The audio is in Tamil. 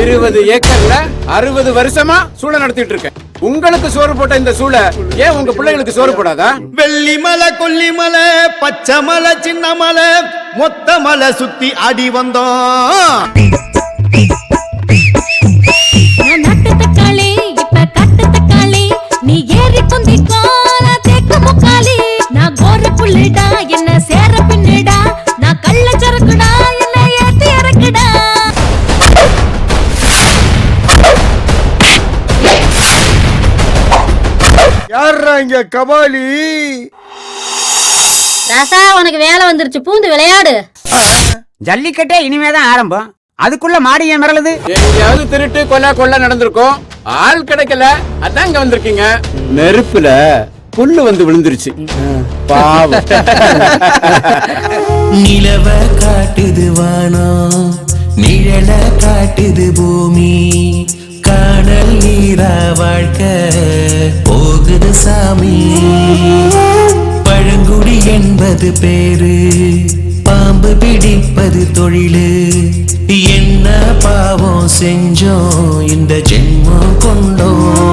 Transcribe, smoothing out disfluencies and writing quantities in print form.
20 ஏக்கர்ல 60 வருஷமா சூளை நடத்திட்டு இருக்கேன். உங்களுக்கு சோறு போட்ட இந்த சூளை ஏன் உங்க பிள்ளைகளுக்கு சோறு போடாதா? வெள்ளி மலை, கொல்லி மலை, பச்சை மலை, சின்ன மலை, மொத்த மலை சுத்தி அடி வந்தோம். நாட்டு தக்காளி இப்ப காட்டு தக்காளி, நீ ஏறி குந்திக்கோ நான் தேக்கு முக்காளி. நான் கோர புள்ளிடா என்ன சேர பின்னிடா, நான் கள்ள சரக்குடா என்ன ஏத்தி இறக்குடா. யாரா இங்க கபாலி? ராசா உனக்கு வேலை வந்துருச்சு, பூந்து விளையாடு. ஜல்லிக்கட்டே இனிமேதான் ஆரம்பம், அதுக்குள்ள மாடி ஏன் மிரளுது? எங்கேயாவது திருட்டு கொலை நடந்திருக்கும், ஆள் கிடைக்கல, அதான் இங்க வந்திருக்கீங்க. நெருப்புல புல்லு வந்து விழுந்துருச்சு, பாவம். நிலவ காட்டுது வானம், நிழல காட்டுது பூமி, காணல் நீரா வாழ்க்கை போகுது சாமி. பழங்குடி என்பது பேரு, பாம்பு பிடிப்பது தொழிலு, என்ன பாவம் செஞ்சோம் இந்த ஜென்மம் கொண்டோம்.